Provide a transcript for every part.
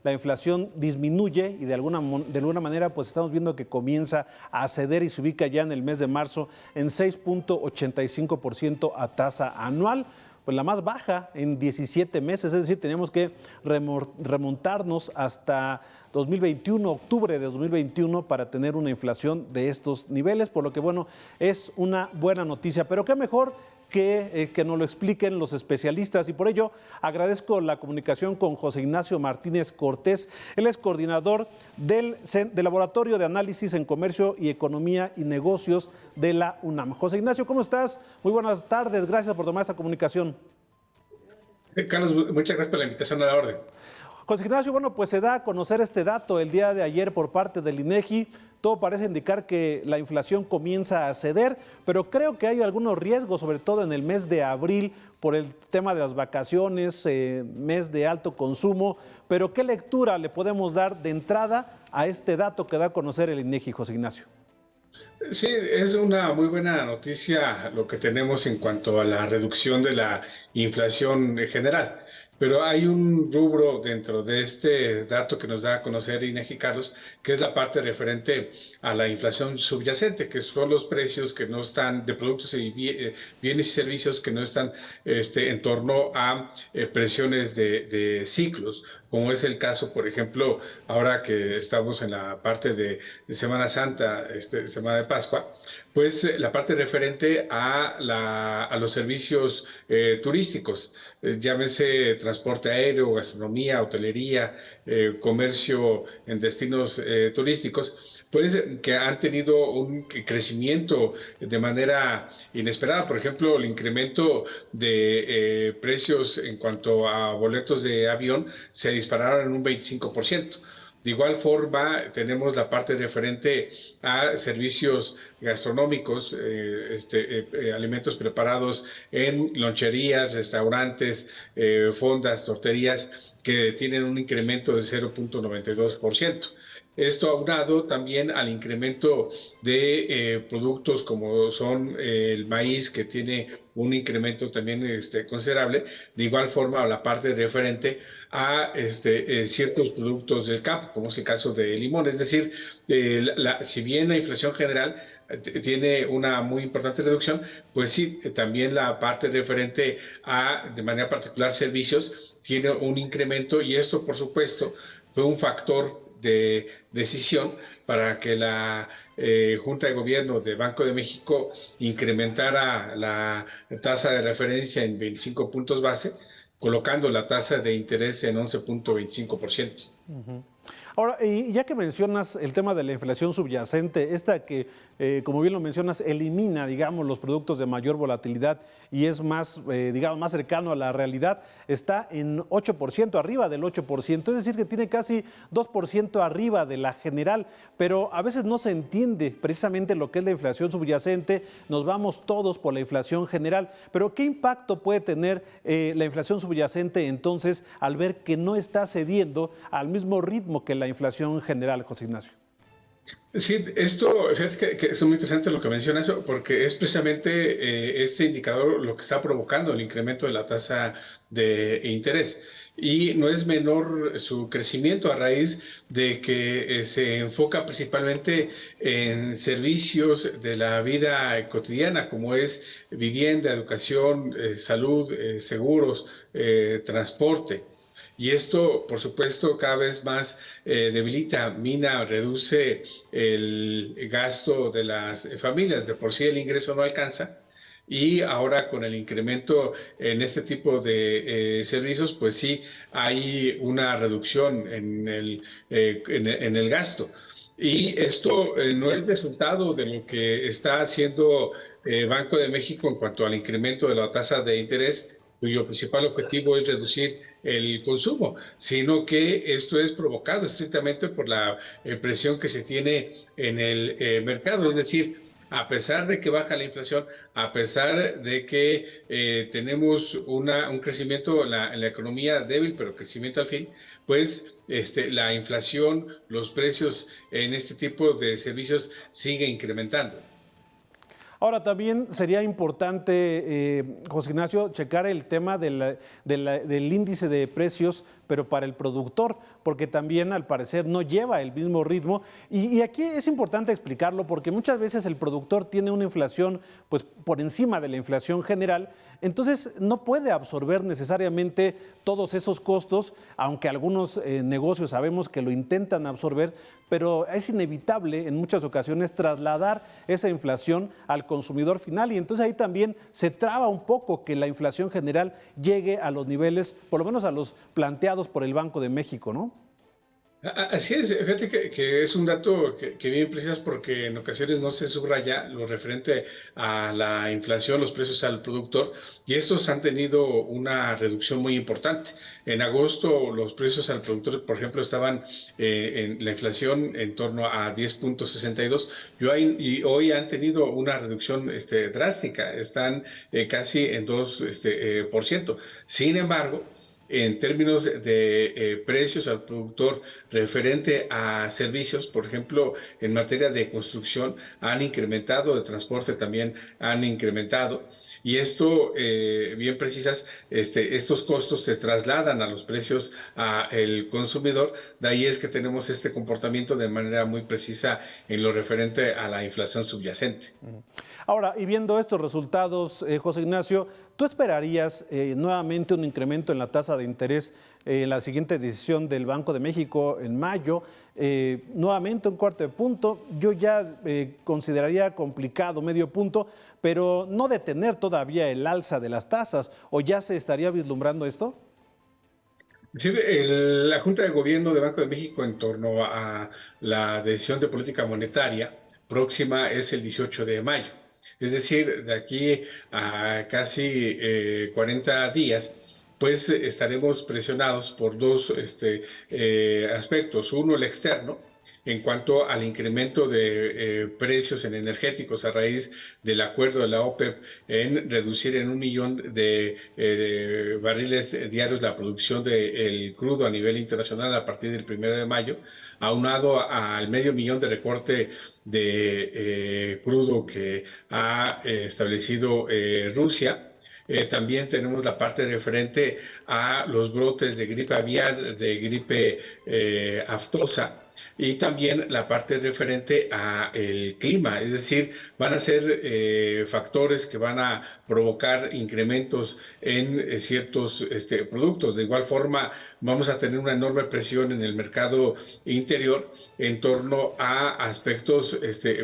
la inflación disminuye y de alguna manera pues estamos viendo que comienza a ceder y se ubica ya en el mes de marzo en 6.85% a tasa anual, pues la más baja en 17 meses, es decir, teníamos que remontarnos hasta 2021, octubre de 2021, para tener una inflación de estos niveles, por lo que bueno, es una buena noticia, pero qué mejor que nos lo expliquen los especialistas y por ello agradezco la comunicación con José Ignacio Martínez Cortés. Él es coordinador del Laboratorio de Análisis en Comercio y Economía y Negocios de la UNAM. José Ignacio, ¿cómo estás? Muy buenas tardes, gracias por tomar esta comunicación. Carlos, muchas gracias por la invitación, a la orden. José Ignacio, bueno, pues se da a conocer este dato el día de ayer por parte del INEGI. Todo parece indicar que la inflación comienza a ceder, pero creo que hay algunos riesgos, sobre todo en el mes de abril, por el tema de las vacaciones, mes de alto consumo. Pero ¿qué lectura le podemos dar de entrada a este dato que da a conocer el INEGI, José Ignacio? Sí, es una muy buena noticia lo que tenemos en cuanto a la reducción de la inflación general. Pero hay un rubro dentro de este dato que nos da a conocer INEGI, Carlos, que es la parte referente a la inflación subyacente, que son los precios que no están de productos y bienes y servicios que no están en torno a presiones de ciclos, como es el caso, por ejemplo, ahora que estamos en la parte de Semana Santa, Semana de Pascua, pues la parte referente a los servicios turísticos, llámese transporte aéreo, gastronomía, hotelería, comercio en destinos turísticos, pues que han tenido un crecimiento de manera inesperada. Por ejemplo, el incremento de precios en cuanto a boletos de avión se dispararon en un 25%. De igual forma, tenemos la parte referente a servicios gastronómicos, alimentos preparados en loncherías, restaurantes, fondas, torterías, que tienen un incremento de 0.92%. Esto aunado también al incremento de productos como son el maíz, que tiene un incremento también considerable. De igual forma, la parte referente a ciertos productos del campo, como es el caso de limón. Es decir, si bien la inflación general tiene una muy importante reducción, pues sí, también la parte referente a, de manera particular, servicios, tiene un incremento, y esto, por supuesto, fue un factor de decisión para que la Junta de Gobierno de Banco de México incrementara la tasa de referencia en 25 puntos base, colocando la tasa de interés en 11.25%. Ahora, y ya que mencionas el tema de la inflación subyacente, esta que, como bien lo mencionas, elimina, digamos, los productos de mayor volatilidad y es más, digamos, más cercano a la realidad, está en 8%, arriba del 8%, es decir, que tiene casi 2% arriba de la general, pero a veces no se entiende precisamente lo que es la inflación subyacente, nos vamos todos por la inflación general, pero ¿qué impacto puede tener la inflación subyacente entonces al ver que no está cediendo al mismo ritmo que la inflación general, José Ignacio? Sí, fíjate que es muy interesante lo que mencionas, porque es precisamente este indicador lo que está provocando el incremento de la tasa de interés. Y no es menor su crecimiento a raíz de que se enfoca principalmente en servicios de la vida cotidiana, como es vivienda, educación, salud, seguros, transporte. Y esto, por supuesto, cada vez más debilita, mina, reduce el gasto de las familias. De por sí el ingreso no alcanza, y ahora con el incremento en este tipo de servicios, pues sí hay una reducción en el gasto. Y esto no es resultado de lo que está haciendo Banco de México en cuanto al incremento de la tasa de interés, cuyo principal objetivo es reducir el consumo, sino que esto es provocado estrictamente por la presión que se tiene en el mercado. Es decir, a pesar de que baja la inflación, a pesar de que tenemos un crecimiento en la economía débil, pero crecimiento al fin, pues la inflación, los precios en este tipo de servicios sigue incrementando. Ahora, también sería importante, José Ignacio, checar el tema del índice de precios pero para el productor, porque también al parecer no lleva el mismo ritmo. Y aquí es importante explicarlo porque muchas veces el productor tiene una inflación pues, por encima de la inflación general, entonces no puede absorber necesariamente todos esos costos, aunque algunos negocios sabemos que lo intentan absorber, pero es inevitable en muchas ocasiones trasladar esa inflación al consumidor final y entonces ahí también se traba un poco que la inflación general llegue a los niveles, por lo menos a los planteados por el Banco de México, ¿no? Así es, fíjate que es un dato que bien precisas porque en ocasiones no se subraya lo referente a la inflación, los precios al productor, y estos han tenido una reducción muy importante. En agosto los precios al productor, por ejemplo, estaban en la inflación en torno a 10.62 y hoy han tenido una reducción drástica, están casi en 2%. Sin embargo, en términos de precios al productor referente a servicios, por ejemplo, en materia de construcción han incrementado, de transporte también han incrementado. Y esto, bien precisas, estos costos se trasladan a los precios al consumidor. De ahí es que tenemos este comportamiento de manera muy precisa en lo referente a la inflación subyacente. Ahora, y viendo estos resultados, José Ignacio, ¿tú esperarías nuevamente un incremento en la tasa de interés en la siguiente decisión del Banco de México en mayo? Nuevamente un cuarto de punto. Yo ya consideraría complicado medio punto, pero no detener todavía el alza de las tasas, ¿o ya se estaría vislumbrando esto? Sí, la Junta de Gobierno de Banco de México en torno a la decisión de política monetaria próxima es el 18 de mayo. Es decir, de aquí a casi 40 días, pues estaremos presionados por dos aspectos. Uno, el externo, en cuanto al incremento de precios en energéticos a raíz del acuerdo de la OPEP en reducir en 1 millón de barriles diarios la producción del crudo a nivel internacional a partir del 1 de mayo, aunado al medio millón de recorte de crudo que ha establecido Rusia. También tenemos la parte referente a los brotes de gripe aviar, de gripe aftosa, y también la parte referente a el clima, es decir, van a ser factores que van a provocar incrementos en ciertos productos. De igual forma, vamos a tener una enorme presión en el mercado interior en torno a aspectos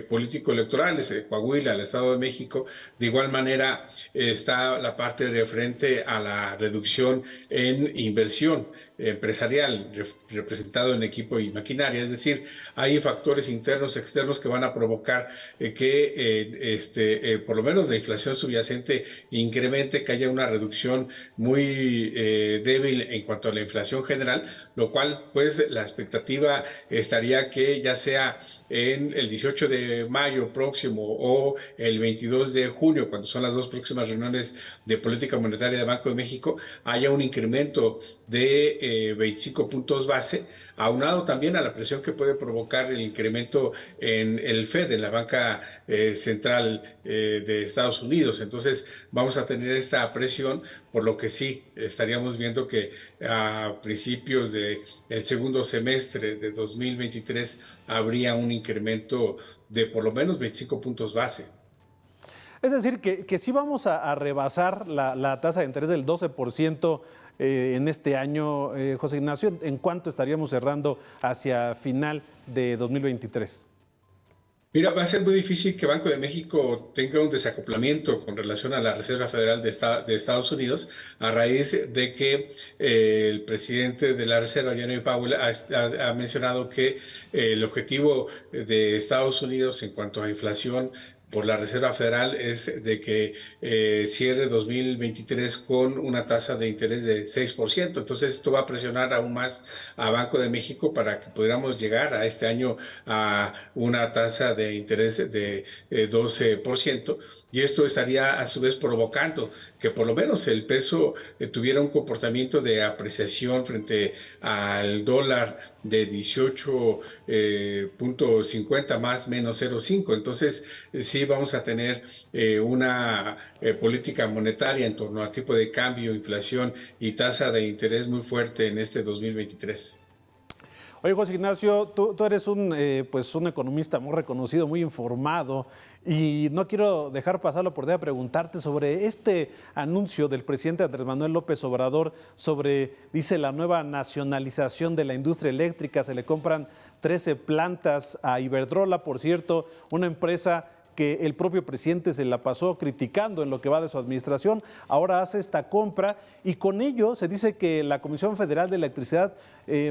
político-electorales, Coahuila, el Estado de México. De igual manera está la parte referente a la reducción en inversión empresarial representado en equipo y maquinaria, es decir, hay factores internos, externos que van a provocar que por lo menos la inflación subyacente incremente, que haya una reducción muy débil en cuanto a la inflación general, lo cual pues la expectativa estaría que ya sea en el 18 de mayo próximo o el 22 de junio, cuando son las dos próximas reuniones de política monetaria de Banco de México, haya un incremento de 25 puntos base, aunado también a la presión que puede provocar el incremento en el Fed, en la banca central de Estados Unidos. Entonces vamos a tener esta presión, por lo que sí estaríamos viendo que a principios del segundo semestre de 2023 habría un incremento de por lo menos 25 puntos base. Es decir, que sí vamos a rebasar la tasa de interés del 12% en este año, José Ignacio. ¿En cuánto estaríamos cerrando hacia final de 2023? Mira, va a ser muy difícil que Banco de México tenga un desacoplamiento con relación a la Reserva Federal de Estados Unidos a raíz de que el presidente de la Reserva, Jerome Powell, ha mencionado que el objetivo de Estados Unidos en cuanto a inflación por la Reserva Federal es de que cierre 2023 con una tasa de interés de 6%. Entonces esto va a presionar aún más a Banco de México para que pudiéramos llegar a este año a una tasa de interés de 12%. y esto estaría a su vez provocando que por lo menos el peso tuviera un comportamiento de apreciación frente al dólar de 18.50 más menos 0.5. Entonces sí vamos a tener una política monetaria en torno a tipo de cambio, inflación y tasa de interés muy fuerte en este 2023. Oye, José Ignacio, tú eres pues un economista muy reconocido, muy informado, y no quiero dejar pasar la oportunidad de preguntarte sobre este anuncio del presidente Andrés Manuel López Obrador sobre, dice, la nueva nacionalización de la industria eléctrica. Se le compran 13 plantas a Iberdrola, por cierto, una empresa que el propio presidente se la pasó criticando en lo que va de su administración. Ahora hace esta compra y con ello se dice que la Comisión Federal de Electricidad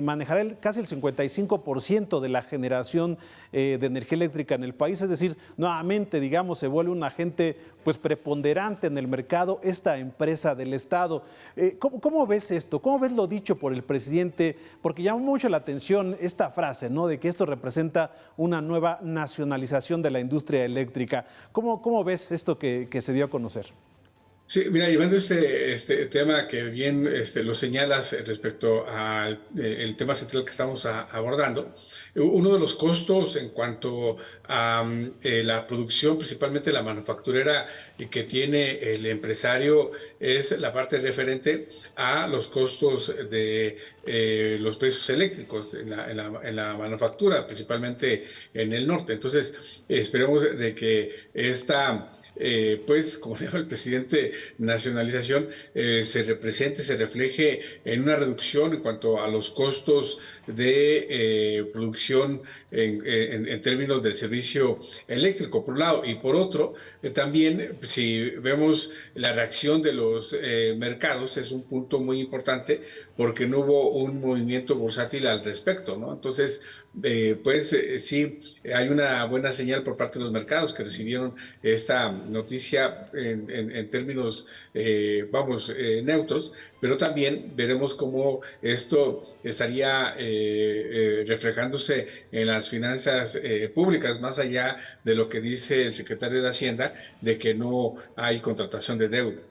manejará casi el 55% de la generación de energía eléctrica en el país. Es decir, nuevamente, digamos, se vuelve un agente pues preponderante en el mercado esta empresa del Estado. ¿Cómo ves esto? ¿Cómo ves lo dicho por el presidente? Porque llamó mucho la atención esta frase, ¿no?, de que esto representa una nueva nacionalización de la industria eléctrica. ¿Cómo ves esto que se dio a conocer? Sí, mira, llevando este tema que bien lo señalas respecto al el tema central que estamos abordando, uno de los costos en cuanto a la producción, principalmente la manufacturera que tiene el empresario, es la parte referente a los costos de los precios eléctricos en la manufactura, principalmente en el norte. Entonces, esperemos de que esta pues, como dijo el presidente, nacionalización se refleje en una reducción en cuanto a los costos de producción en términos del servicio eléctrico, por un lado, y por otro, también si vemos la reacción de los mercados, es un punto muy importante porque no hubo un movimiento bursátil al respecto, ¿no? Entonces, sí, hay una buena señal por parte de los mercados que recibieron esta noticia en términos, neutros, pero también veremos cómo esto estaría reflejándose en las finanzas públicas, más allá de lo que dice el secretario de Hacienda, de que no hay contratación de deuda.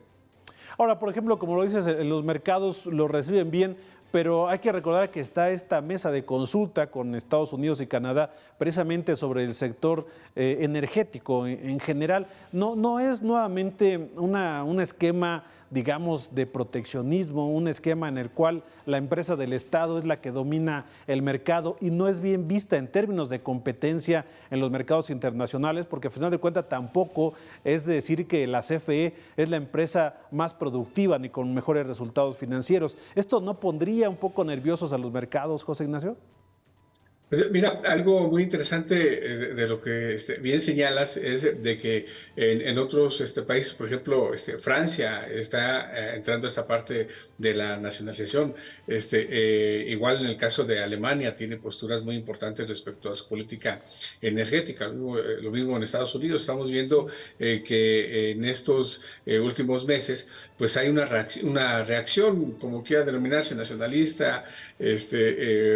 Ahora, por ejemplo, como lo dices, los mercados lo reciben bien, pero hay que recordar que está esta mesa de consulta con Estados Unidos y Canadá precisamente sobre el sector energético en general. No es nuevamente un esquema, digamos, de proteccionismo, un esquema en el cual la empresa del Estado es la que domina el mercado y no es bien vista en términos de competencia en los mercados internacionales, porque al final de cuentas tampoco es decir que la CFE es la empresa más productiva ni con mejores resultados financieros. ¿Esto no pondría un poco nerviosos a los mercados, José Ignacio? Pues mira, algo muy interesante de lo que bien señalas es de que en otros países, por ejemplo, Francia está entrando a esta parte de la nacionalización. Igual en el caso de Alemania tiene posturas muy importantes respecto a su política energética. Lo mismo en Estados Unidos. Estamos viendo que en estos últimos meses pues hay una reacción, como quiera denominarse, nacionalista,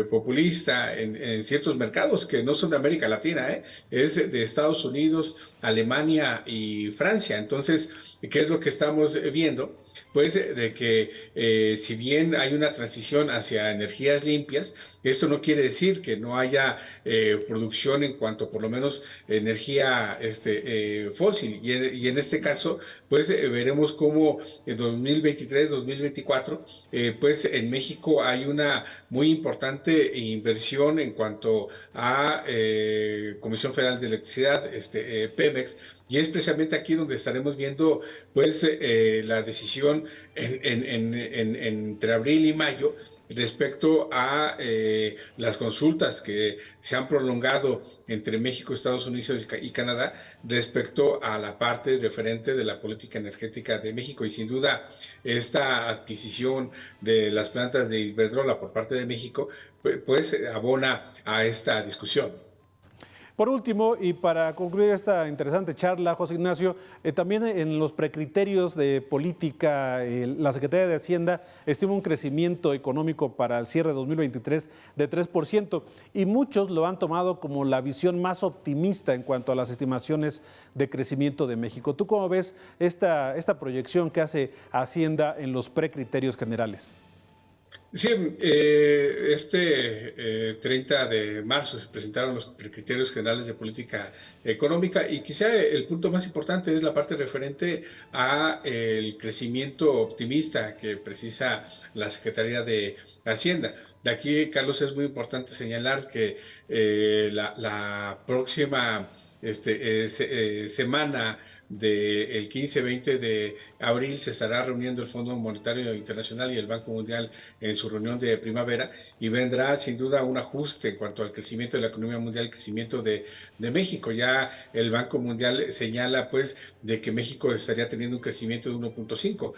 populista en ciertos mercados que no son de América Latina, es de Estados Unidos, Alemania y Francia. Entonces, ¿qué es lo que estamos viendo? Pues de que si bien hay una transición hacia energías limpias, esto no quiere decir que no haya producción en cuanto por lo menos energía fósil. Y en este caso, pues veremos cómo en 2023, 2024, pues en México hay una muy importante inversión en cuanto a Comisión Federal de Electricidad, Pemex, y es precisamente aquí donde estaremos viendo pues la decisión entre abril y mayo respecto a las consultas que se han prolongado entre México, Estados Unidos y Canadá respecto a la parte referente de la política energética de México. Y sin duda esta adquisición de las plantas de Iberdrola por parte de México pues abona a esta discusión. Por último, y para concluir esta interesante charla, José Ignacio, también en los precriterios de política, la Secretaría de Hacienda estima un crecimiento económico para el cierre de 2023 de 3%, y muchos lo han tomado como la visión más optimista en cuanto a las estimaciones de crecimiento de México. ¿Tú cómo ves esta proyección que hace Hacienda en los precriterios generales? Sí, 30 de marzo se presentaron los criterios generales de política económica y quizá el punto más importante es la parte referente a el crecimiento optimista que precisa la Secretaría de Hacienda. De aquí, Carlos, es muy importante señalar que la próxima semana del 15-20 de abril se estará reuniendo el Fondo Monetario Internacional y el Banco Mundial en su reunión de primavera, y vendrá sin duda un ajuste en cuanto al crecimiento de la economía mundial, el crecimiento de México. Ya el Banco Mundial señala pues de que México estaría teniendo un crecimiento de 1.5.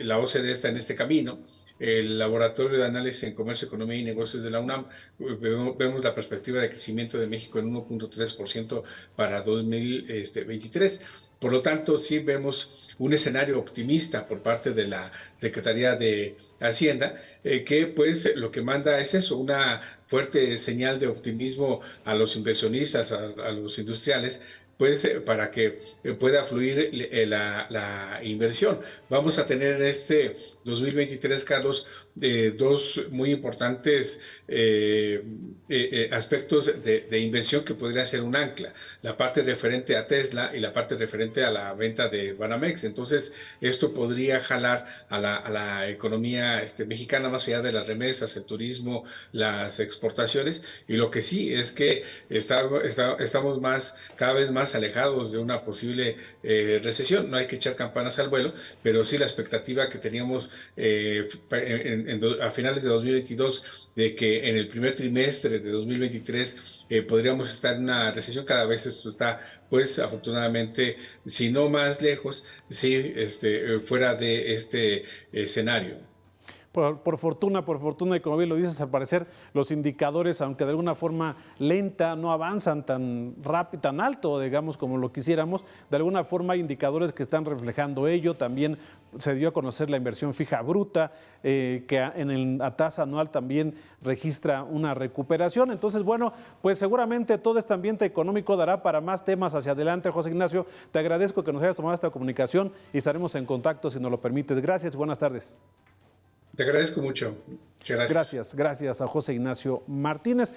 La OCDE está en este camino. El Laboratorio de Análisis en Comercio, Economía y Negocios de la UNAM, vemos la perspectiva de crecimiento de México en 1.3% para 2023. Por lo tanto, sí vemos un escenario optimista por parte de la Secretaría de Hacienda, que pues lo que manda es eso, una fuerte señal de optimismo a los inversionistas, a los industriales, pues para que pueda fluir la inversión. Vamos a tener en este 2023, Carlos, dos muy importantes aspectos de inversión que podría ser un ancla, la parte referente a Tesla y la parte referente a la venta de Banamex. Entonces, esto podría jalar a la economía mexicana, más allá de las remesas, el turismo, las exportaciones, y lo que sí es que estamos cada vez más alejados de una posible recesión. No hay que echar campanas al vuelo, pero sí la expectativa que teníamos a finales de 2022 de que en el primer trimestre de 2023 podríamos estar en una recesión. Cada vez esto está, pues afortunadamente, si no más lejos, sí fuera de este escenario. Por fortuna, y como bien lo dices, al parecer los indicadores, aunque de alguna forma lenta, no avanzan tan rápido, tan alto, digamos, como lo quisiéramos. De alguna forma hay indicadores que están reflejando ello. También se dio a conocer la inversión fija bruta, que en la tasa anual también registra una recuperación. Entonces, bueno, pues seguramente todo este ambiente económico dará para más temas hacia adelante. José Ignacio, te agradezco que nos hayas tomado esta comunicación y estaremos en contacto si nos lo permites. Gracias, buenas tardes. Te agradezco mucho. Muchas gracias. Gracias a José Ignacio Martínez.